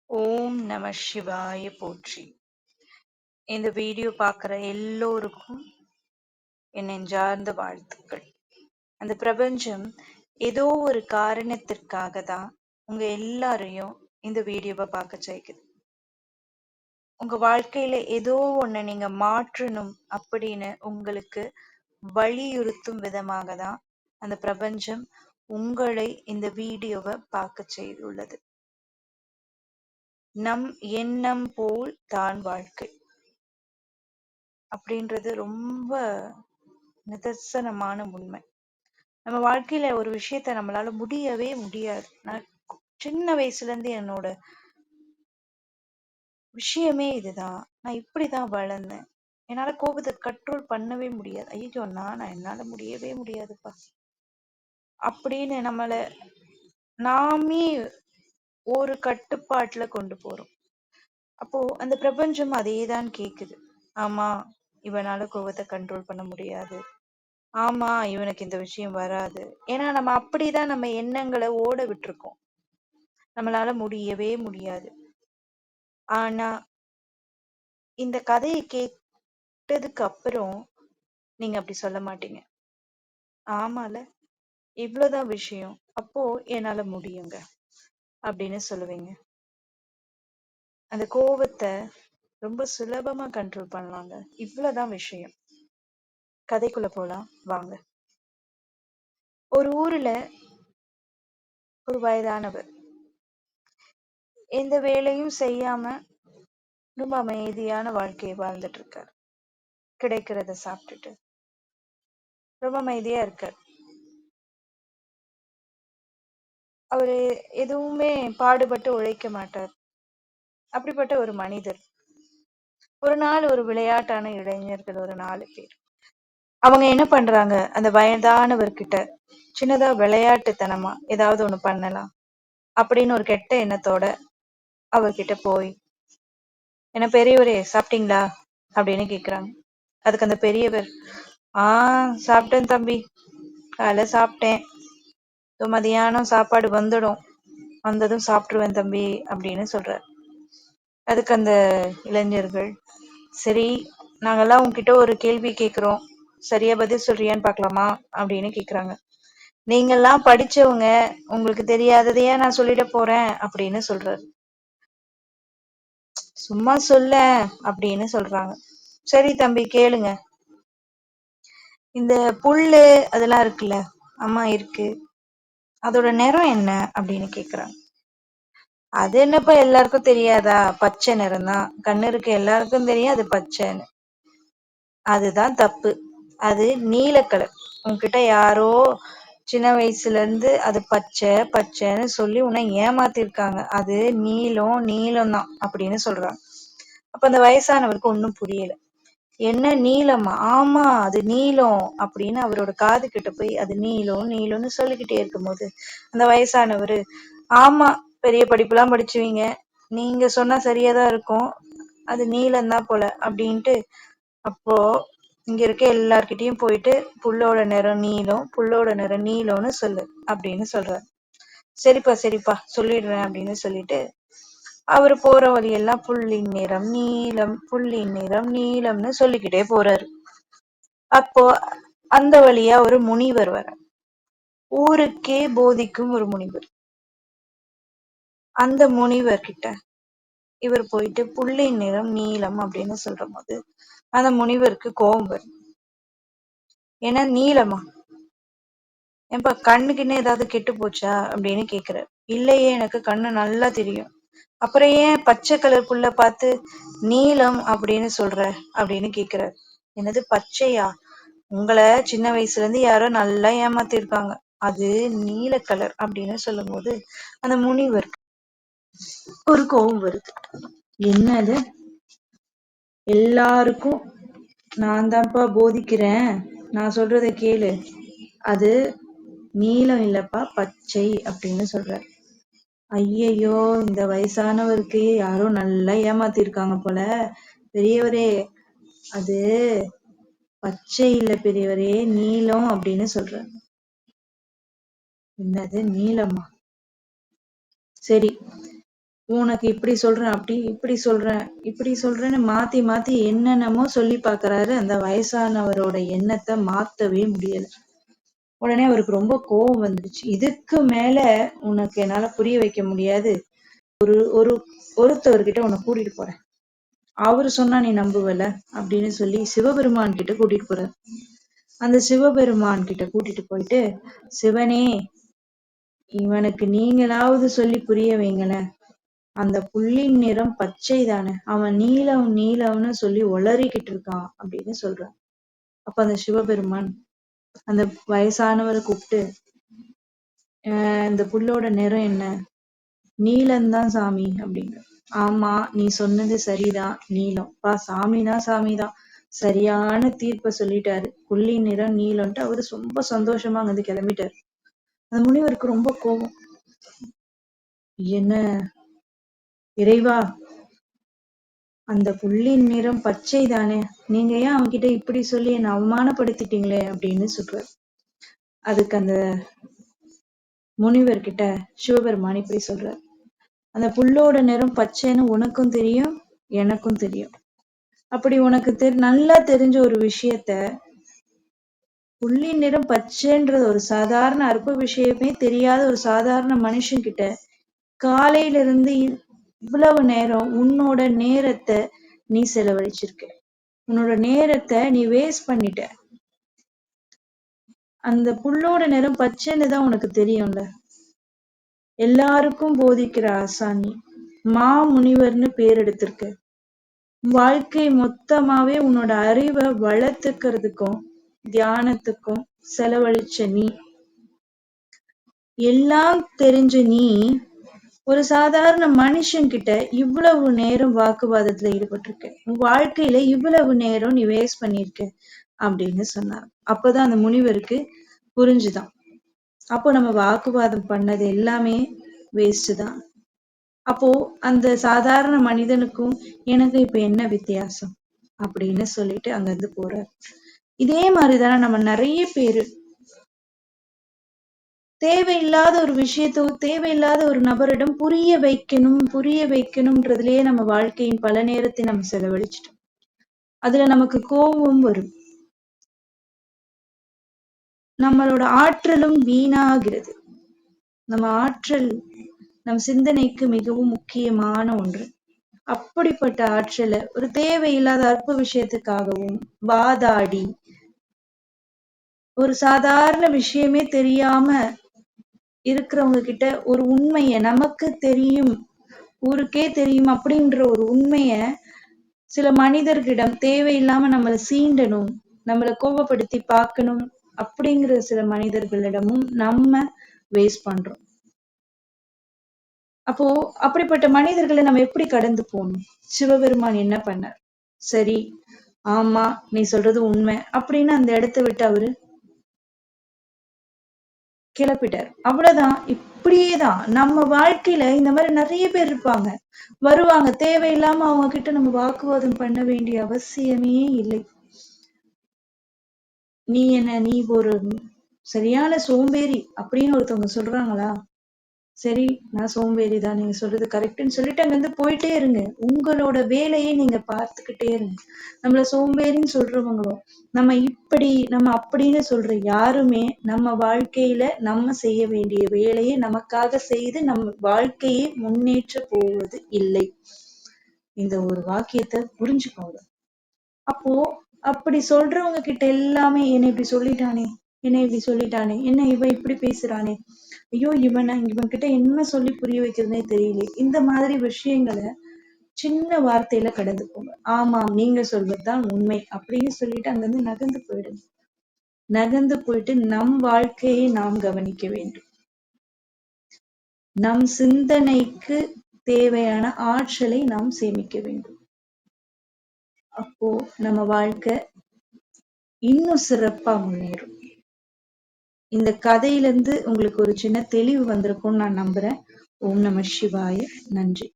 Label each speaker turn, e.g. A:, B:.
A: ஓம் நம சிவாய போற்றி. இந்த வீடியோ பார்க்குற எல்லோருக்கும் என் நெஞ்சார்ந்த வாழ்த்துக்கள். அந்த பிரபஞ்சம் ஏதோ ஒரு காரணத்திற்காக தான் உங்க எல்லாரையும் இந்த வீடியோவை பார்க்க செய்யுது. உங்க வாழ்க்கையில ஏதோ ஒண்ணு நீங்க மாற்றணும் அப்படின்னு உங்களுக்கு வலியுறுத்தும் விதமாக தான் அந்த பிரபஞ்சம் உங்களை இந்த வீடியோவை பார்க்க செய்துள்ளது. நம் எண்ணம் போல் தான் வாழ்க்கை அப்படின்றது ரொம்ப நிதர்சனமான உண்மை. நம்ம வாழ்க்கையில ஒரு விஷயத்த நம்மளால முடியவே முடியாது. நான் சின்ன வயசுல இருந்து என்னோட விஷயமே இதுதான். நான் இப்படிதான் வளர்ந்தேன். என்னால கோபத்தை கண்ட்ரோல் பண்ணவே முடியாது. ஐயோ நான் என்னால முடியவே முடியாதுப்பா அப்படின்னு நாமே ஒரு கட்டுப்பாட்டுல கொண்டு போறோம். அப்போ அந்த பிரபஞ்சம் அதேதான் கேக்குது. ஆமா, இவனால கோபத்தை கண்ட்ரோல் பண்ண முடியாது. ஆமா, இவனுக்கு இந்த விஷயம் வராது. ஏன்னா நம்ம அப்படிதான் நம்ம எண்ணங்களை ஓட விட்டுருக்கோம். நம்மளால முடியவே முடியாது. ஆனா இந்த கதையை கேட்டதுக்கு அப்புறம் நீங்க அப்படி சொல்ல மாட்டீங்க. ஆமால, இவ்வளவுதான் விஷயம், அப்போ என்னால முடியுங்க அப்படின்னு சொல்லுவீங்க. அந்த கோபத்தை ரொம்ப சுலபமா கண்ட்ரோல் பண்ணலாங்க. இவ்வளவுதான் விஷயம். கதைக்குள்ள போலாம் வாங்க. ஒரு ஊர்ல ஒரு வயதானவர் எந்த வேலையும் செய்யாம ரொம்ப அமைதியான வாழ்க்கையை வாழ்ந்துட்டு இருக்காரு. கிடைக்கிறத சாப்பிட்டுட்டு ரொம்ப அமைதியா இருக்கார். அவரு எதுவுமே பாடுபட்டு உழைக்க மாட்டார். அப்படிப்பட்ட ஒரு மனிதர் ஒரு நாள் ஒரு விளையாட்டான இளைஞர்கள் ஒரு 4 பேர் அவங்க என்ன பண்றாங்க, அந்த வயதானவர்கிட்ட சின்னதா விளையாட்டுத்தனமா ஏதாவது ஒண்ணு பண்ணலாம் அப்படின்னு ஒரு கெட்ட எண்ணத்தோட அவர்கிட்ட போய், என்ன பெரியவரே சாப்பிட்டீங்களா அப்படின்னு கேக்குறாங்க. அதுக்கு அந்த பெரியவர், சாப்பிட்டேன் தம்பி, காலைல சாப்பிட்டேன், மதியானம் சாப்பாடு வந்ததும் சாப்பிட்டுருவேன் தம்பி அப்படின்னு சொல்றாரு. அதுக்கு அந்த இளைஞர்கள், சரி நாங்கெல்லாம் உங்ககிட்ட ஒரு கேள்வி கேக்குறோம், சரியா பதில் சொல்றியான்னு பார்க்கலாமா அப்படின்னு கேக்குறாங்க. நீங்கெல்லாம் படிச்சவங்க, உங்களுக்கு தெரியாததையா நான் சொல்லிட போறேன் அப்படின்னு சொல்றாரு. சும்மா சொல்ல அப்படின்னு சொல்றாங்க. சரி தம்பி கேளுங்க. இந்த புல்லு அதெல்லாம் இருக்குல்ல, அம்மா இருக்கு, அதோட நிறம் என்ன அப்படின்னு கேக்குறாங்க. அது என்னப்பா எல்லாருக்கும் தெரியாதா, பச்சை நிறம் தான், கண்ணு இருக்கு எல்லாருக்கும் தெரியும் அது பச்சைன்னு. அதுதான் தப்பு. அது நீல கலர். உன்கிட்ட யாரோ சின்ன வயசுல இருந்து அது பச்சை பச்சைன்னு சொல்லி உன்னை ஏமாத்திருக்காங்க. அது நீலம் தான் அப்படின்னு சொல்றாங்க. அப்ப அந்த வயசானவருக்கு ஒன்னும் புரியல. என்ன நீலமா? ஆமா அது நீலம் அப்படின்னு அவரோட காது கிட்ட போய் அது நீலம்னு சொல்லிக்கிட்டே இருக்கும்போது அந்த வயசானவரு, ஆமா பெரிய படிப்புலாம் படிச்சுவீங்க, நீங்க சொன்னா சரியாதான் இருக்கும், அது நீலம்தான் போல அப்படின்ட்டு, அப்போ இங்க இருக்க எல்லார்கிட்டயும் போயிட்டு புல்லோட நிறம் நீலம்னு சொல்லு அப்படின்னு சொல்றாரு. சரிப்பா சொல்லிடுறேன் அப்படின்னு சொல்லிட்டு அவரு போற வழியெல்லாம் புள்ளின் நிறம் நீலம்னு சொல்லிக்கிட்டே போறாரு. அப்போ அந்த வழியா ஒரு முனிவர் வர, ஊருக்கே போதிக்கும் ஒரு முனிவர். அந்த முனிவர் கிட்ட இவர் போயிட்டு புள்ளின் நிறம் நீலம் அப்படின்னு சொல்ற போது அந்த முனிவருக்கு கோபம் வரும். ஏன்னா நீளமா, ஏன்பா கண்ணுக்குன்னு ஏதாவது கெட்டு போச்சா அப்படின்னு கேக்குறாரு. இல்லையே, எனக்கு கண்ணு நல்லா தெரியும். அப்புறம் ஏன் பச்சை கலர் புல்ல பார்த்து நீலம் அப்படின்னு சொல்ற அப்படின்னு கேக்குறாரு. என்னது பச்சையா? உங்களை சின்ன வயசுல இருந்து யாரோ நல்லா ஏமாத்திருக்காங்க, அது நீல கலர் அப்படின்னு சொல்லும் போது அந்த முனிவர் ஒரு கோபம் வருது. என்னது, எல்லாருக்கும் நான் தான்ப்பா போதிக்கிறேன், நான் சொல்றத கேளு, அது நீலம் இல்லப்பா பச்சை அப்படின்னு சொல்ற. ஐயையோ, இந்த வயசானவருக்கு யாரோ நல்லா ஏமாத்திருக்காங்க போல, பெரியவரே அது பச்சை இல்ல பெரியவரே, நீலம் அப்படின்னு சொல்ற. என்னது நீலமா? சரி, உனக்கு இப்படி சொல்றேன், அப்படி இப்படி சொல்றேன், இப்படி சொல்றேன்னு மாத்தி மாத்தி என்னென்னமோ சொல்லி பாக்குறாரு. அந்த வயசானவரோட எண்ணத்தை மாத்தவே முடியல. உடனே அவருக்கு ரொம்ப கோபம் வந்துடுச்சு. இதுக்கு மேல உனக்கு என்னால புரிய வைக்க முடியாது. ஒரு ஒருத்தவர்கிட்ட உன்னை கூட்டிட்டு போறேன். அவரு சொன்னா நீ நம்புவல அப்படின்னு சொல்லி சிவபெருமான் கிட்ட கூட்டிட்டு போறாரு. அந்த சிவபெருமான் கிட்ட கூட்டிட்டு போயிட்டு, சிவனே, இவனுக்கு நீங்களாவது சொல்லி புரிய வைங்களேன். அந்த புள்ளின் நிறம் பச்சை தானே, அவன் நீலம் நீலம்னு சொல்லி உளறிக்கிட்டு இருக்கான் அப்படின்னு சொல்றான். அப்ப அந்த சிவபெருமான் அந்த வயசானவரை கூப்பிட்டு, இந்த புல்லோட நிறம் என்ன? நீலம்தான் சாமி அப்படிங்க. ஆமா, நீ சொன்னது சரிதான், நீலம். சாமிதான் சாமிதான், சரியான தீர்ப்ப சொல்லிட்டாரு. புள்ளின் நிறம் நீலம்ட்டு அவரு ரொம்ப சந்தோஷமா அங்கிருந்து கிளம்பிட்டாரு. அந்த முனிவருக்கு ரொம்ப கோபம். என்ன இறைவா, அந்த புள்ளின் நிறம் பச்சை தானே, நீங்க ஏன் அவன்கிட்ட இப்படி சொல்லி என்னை அவமானப்படுத்திட்டீங்களே அப்படின்னு சொல்றாரு. அதுக்கு அந்த முனிவர்கிட்ட சிவபெருமான் இப்படி சொல்றார், அந்த புல்லோட நிறம் பச்சைன்னு உனக்கும் தெரியும், எனக்கும் தெரியும். அப்படி உனக்கு நல்லா தெரிஞ்ச ஒரு விஷயத்த புள்ளின் நிறம் பச்சைன்றது ஒரு சாதாரண அற்ப விஷயமே தெரியாத ஒரு சாதாரண மனுஷன் கிட்ட காலையில இருந்து இவ்வளவு நேரம் உன்னோட நேரத்தை நீ செலவழிச்சிருக்க. உன்னோட நேரத்தை நீ வேஸ்ட் பண்ணிட்ட. அந்த புல்லோட நிறம் பச்சைன்னு தான் உனக்கு தெரியும்ல. எல்லாருக்கும் போதிக்கிற ஆசானி, மாமுனிவர்னு பேர் எடுத்திருக்க. வாழ்க்கை மொத்தமாவே உன்னோட அறிவை வளர்த்துக்கிறதுக்கும் தியானத்துக்கும் செலவழிச்ச நீ, எல்லாம் தெரிஞ்ச நீ ஒரு சாதாரண மனுஷன் கிட்ட இவ்வளவு நேரம் வாக்குவாதத்துல ஈடுபட்டிருக்க. உன் வாழ்க்கையில இவ்வளவு நேரம் நீ வேஸ்ட் பண்ணிருக்க அப்படின்னு சொன்னார். அப்பதான் அந்த முனிவருக்கு புரிஞ்சுதான், அப்போ நம்ம வாக்குவாதம் பண்ணது எல்லாமே வேஸ்ட் தான். அப்போ அந்த சாதாரண மனிதனுக்கும் எனக்கு இப்ப என்ன வித்தியாசம் அப்படின்னு சொல்லிட்டு அங்கிருந்து போறார். இதே மாதிரிதானே நம்ம நிறைய பேரு தேவையில்லாத ஒரு விஷயத்தோ தேவையில்லாத ஒரு நபரிடம் புரிய வைக்கணும்ன்றதுலயே நம்ம வாழ்க்கையின் பல நேரத்தை நம்ம செலவழிச்சிட்டோம். அதுல நமக்கு கோபம் வரும், நம்மளோட ஆற்றலும் வீணாகிறது. நம்ம ஆற்றல் நம் சிந்தனைக்கு மிகவும் முக்கியமான ஒன்று. அப்படிப்பட்ட ஆற்றலை ஒரு தேவையில்லாத அற்ப விஷயத்துக்காகவும் வாதாடி, ஒரு சாதாரண விஷயமே தெரியாம இருக்கிறவங்க கிட்ட ஒரு உண்மைய, நமக்கு தெரியும், ஊருக்கே தெரியும் அப்படின்ற ஒரு உண்மைய சில மனிதர்களிடம் தேவையில்லாம நம்மளை சீண்டணும், நம்மளை கோபப்படுத்தி பார்க்கணும் அப்படிங்கிற சில மனிதர்களிடமும் நம்ம வேஸ்ட் பண்றோம். அப்போ அப்படிப்பட்ட மனிதர்களை நம்ம எப்படி கடந்து போகணும்? சிவபெருமான் என்ன பண்ணார்? சரி, ஆமா, நீ சொல்றது உண்மை அப்படின்னு அந்த இடத்தை விட்டு அவரு கிளப்பிட்டார். அவ்வளவுதான். இப்படியேதான் நம்ம வாழ்க்கையில இந்த மாதிரி நிறைய பேர் இருப்பாங்க, வருவாங்க. தேவையில்லாம அவங்க கிட்ட நம்ம வாக்குவாதம் பண்ண வேண்டிய அவசியமே இல்லை. நீ ஒரு சரியான சோம்பேறி அப்படின்னு ஒருத்தவங்க சொல்றாங்களா? சரி, நான் சோம்பேறிதான், நீங்க சொல்றது கரெக்ட்ன்னு சொல்லிட்டு அங்கிருந்து போயிட்டே இருங்க. உங்களோட வேலையை நீங்க பார்த்துக்கிட்டே இருங்க. நம்மள சோம்பேறின்னு சொல்றவங்களும், நம்ம அப்படின்னு சொல்ற யாருமே நம்ம வாழ்க்கையில நம்ம செய்ய வேண்டிய வேலையை நமக்காக செய்து நம்ம வாழ்க்கையை முன்னேற்ற போவது இல்லை. இந்த ஒரு வாக்கியத்தை புரிஞ்சுக்கோங்க. அப்போ அப்படி சொல்றவங்க கிட்ட எல்லாமே என்னை இப்படி சொல்லிட்டானே, என்ன இவன் இப்படி பேசுறானே, ஐயோ இவன் கிட்ட என்ன சொல்லி புரிய வைக்கிறதுனே தெரியல, இந்த மாதிரி விஷயங்களை சின்ன வார்த்தையில கடந்து போங்க. ஆமாம், நீங்க சொல்வதுதான் உண்மை அப்படின்னு சொல்லிட்டு அங்கிருந்து நகர்ந்து போயிடுங்க. நகர்ந்து போயிட்டு நம் வாழ்க்கையை நாம் கவனிக்க வேண்டும். நம் சிந்தனைக்கு தேவையான ஆற்றலை நாம் சேமிக்க வேண்டும். அப்போ நம்ம வாழ்க்கை இன்னும் சிறப்பா முன்னேறும். இந்த கதையிலிருந்து உங்களுக்கு ஒரு சின்ன தெளிவு வந்திருக்கும்னு நான் நம்புறேன். ஓம் நம சிவாய. நன்றி.